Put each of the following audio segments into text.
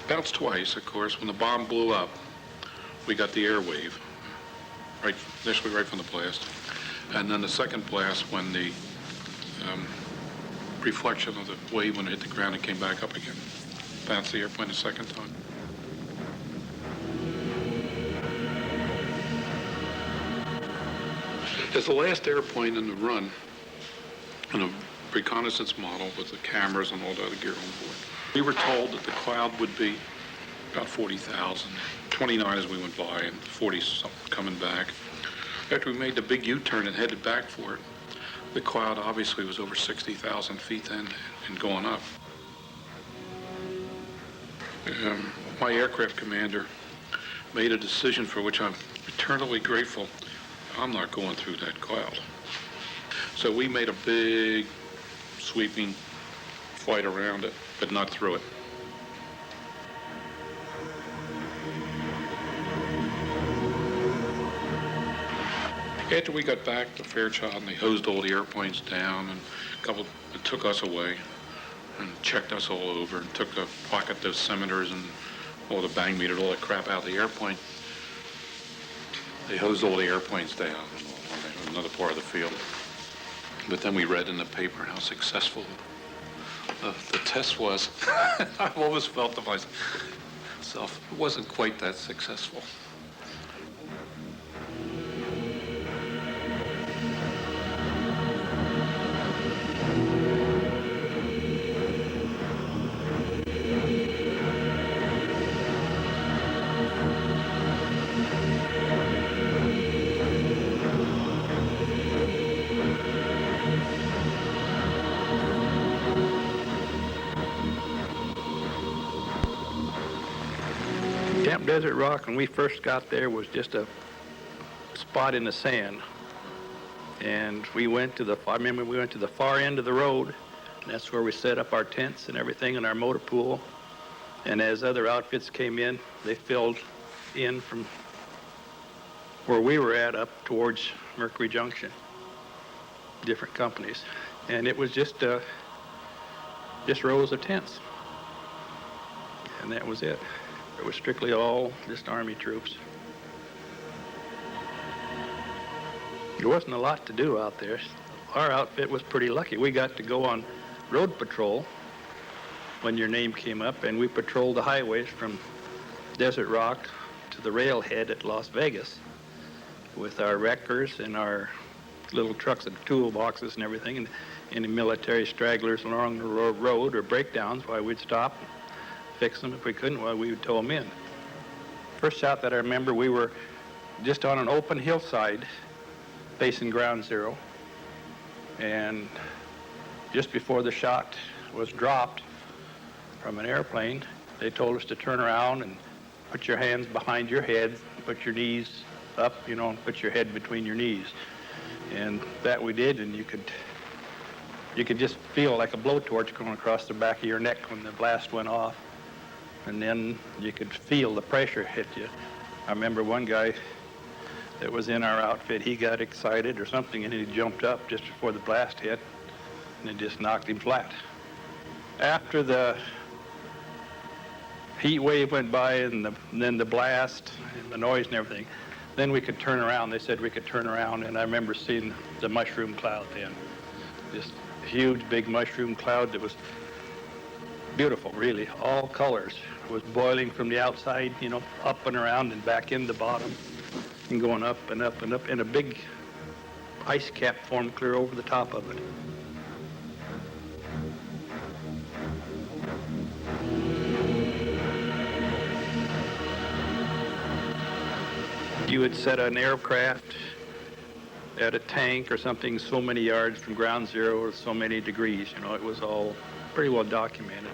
Bounced twice, of course. When the bomb blew up, we got the air wave, right, initially right from the blast. And then the second blast when the reflection of the wave when it hit the ground and came back up again. Bounced the airplane a second time. As the last airplane in the run, in a reconnaissance model with the cameras and all the other gear on board, we were told that the cloud would be about 40,000, 29 as we went by, and 40 something coming back. After we made the big U-turn and headed back for it, the cloud obviously was over 60,000 feet then and going up. My aircraft commander made a decision for which I'm eternally grateful. I'm not going through that cloud. So we made a big, sweeping flight around it, but not through it. After we got back to Fairchild and they hosed all the airplanes down and took us away and checked us all over and took the pocket dosimeters and all the bang meters, all that crap out of the airplane. They hosed all the airplanes down on another part of the field. But then we read in the paper how successful the test was. I've always felt to myself, it wasn't quite that successful. Camp Desert Rock, when we first got there, was just a spot in the sand. And we went to I remember we went to the far end of the road, and that's where we set up our tents and everything in our motor pool. And as other outfits came in, they filled in from where we were at up towards Mercury Junction, different companies. And it was just rows of tents. And that was it. It was strictly all just Army troops. There wasn't a lot to do out there. Our outfit was pretty lucky. We got to go on road patrol when your name came up, and we patrolled the highways from Desert Rock to the railhead at Las Vegas with our wreckers and our little trucks and toolboxes and everything, and any military stragglers along the road or breakdowns, why we'd stop and fix them. If we couldn't, well, we would tow them in. First shot that I remember, we were just on an open hillside facing ground zero, and just before the shot was dropped from an airplane, they told us to turn around and put your hands behind your head, put your knees up, and put your head between your knees. And that we did, and you could just feel like a blowtorch going across the back of your neck when the blast went off. And then you could feel the pressure hit you. I remember one guy that was in our outfit, he got excited or something, and he jumped up just before the blast hit, and it just knocked him flat. After the heat wave went by and then the blast and the noise and everything, then we could turn around. They said we could turn around, and I remember seeing the mushroom cloud then. This huge, big mushroom cloud that was beautiful, really, all colors. It was boiling from the outside, up and around and back in the bottom and going up and up and up, and a big ice cap formed clear over the top of it. You would set an aircraft at a tank or something so many yards from ground zero or so many degrees. It was all pretty well documented.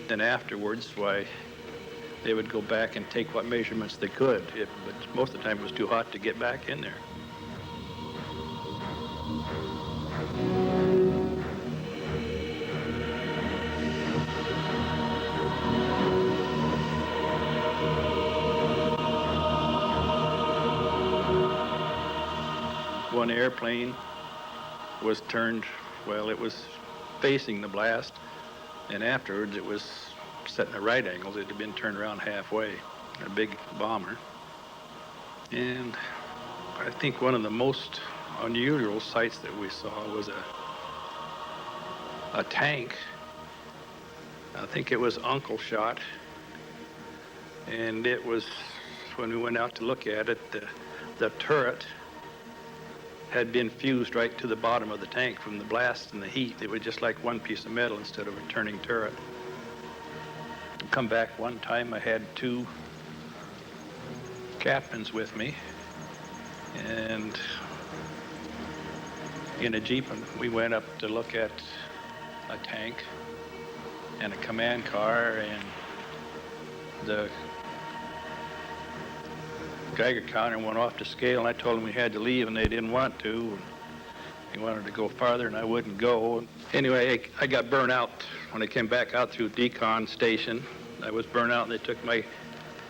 Then afterwards, why, they would go back and take what measurements they could, but most of the time it was too hot to get back in there. One airplane was turned, it was facing the blast, and afterwards it was set in the right angles. It had been turned around halfway, a big bomber. And I think one of the most unusual sights that we saw was a tank. I think it was Uncle shot. And it was, when we went out to look at it, the turret had been fused right to the bottom of the tank from the blast and the heat. It was just like one piece of metal instead of a turning turret. Come back one time, I had 2 captains with me, and in a Jeep, and we went up to look at a tank and a command car, and the Geiger counter went off to scale, and I told them we had to leave, and they didn't want to. And they wanted to go farther, and I wouldn't go. Anyway, I got burnt out when I came back out through decon station. I was burnt out, and they took my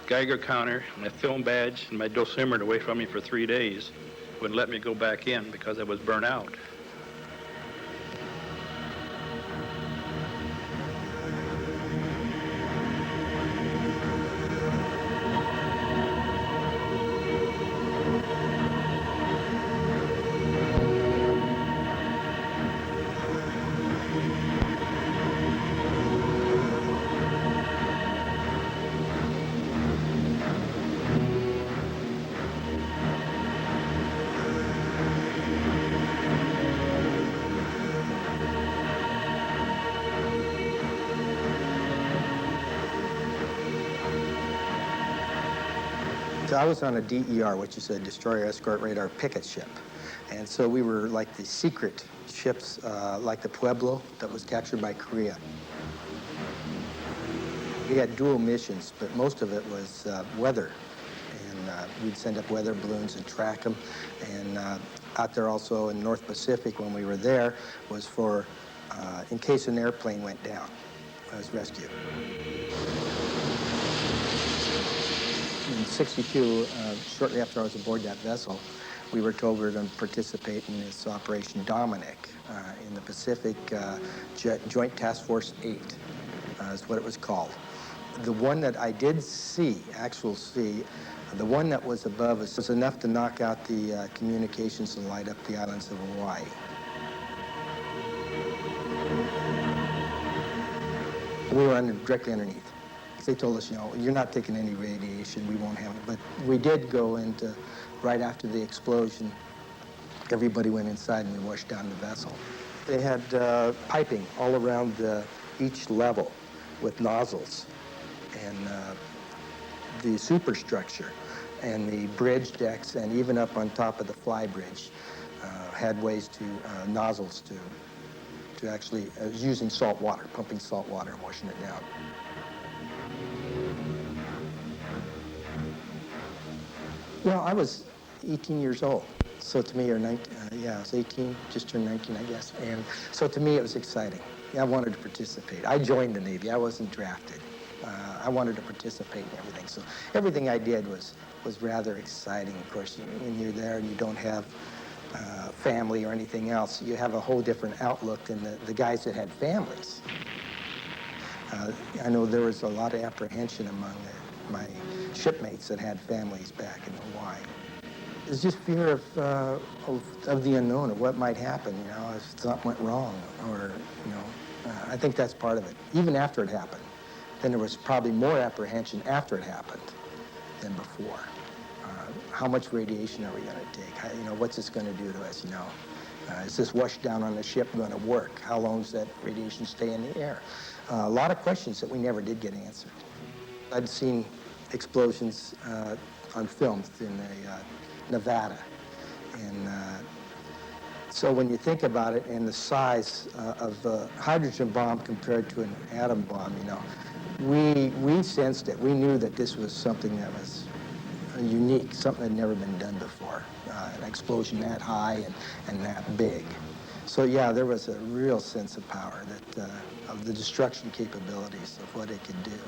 Geiger counter, my film badge, and my dosimeter away from me for 3 days. Wouldn't let me go back in because I was burnt out. So I was on a DER, which is a destroyer escort radar picket ship. And so we were like the secret ships, like the Pueblo that was captured by Korea. We had dual missions, but most of it was weather. And we'd send up weather balloons and track them. And out there also in North Pacific when we were there was for, in case an airplane went down, as rescue. In '62, shortly after I was aboard that vessel, we were told we were going to participate in this Operation Dominic in the Pacific Joint Task Force 8, is what it was called. The one that I did see, the one that was above us was enough to knock out the communications and light up the islands of Hawaii. We were directly underneath. They told us, you know, you're not taking any radiation, we won't have it. But we did go into, right after the explosion, everybody went inside and we washed down the vessel. They had piping all around each level with nozzles. And the superstructure and the bridge decks and even up on top of the fly bridge had ways to, nozzles to actually, using salt water, pumping salt water and washing it down. Well, I was 18 years old, so to me, or 19, I was 18, just turned 19, I guess. And so to me, it was exciting. I wanted to participate. I joined the Navy. I wasn't drafted. I wanted to participate in everything. So everything I did was rather exciting. Of course, when you're there and you don't have family or anything else, you have a whole different outlook than the guys that had families. I know there was a lot of apprehension among my shipmates that had families back in Hawaii. It's just fear of the unknown, of what might happen, you know, if something went wrong, or, you know, I think that's part of it. Even after it happened, then there was probably more apprehension after it happened than before. How much radiation are we going to take? How, you know, what's this going to do to us, you know? Is this wash down on the ship going to work? How long does that radiation stay in the air? A lot of questions that we never did get answered. I'd seen explosions on film in Nevada. And so when you think about it and the size of a hydrogen bomb compared to an atom bomb, you know, we sensed it. We knew that this was something that was unique, something that had never been done before. An explosion that high and that big. So yeah, there was a real sense of power, that of the destruction capabilities of what it could do.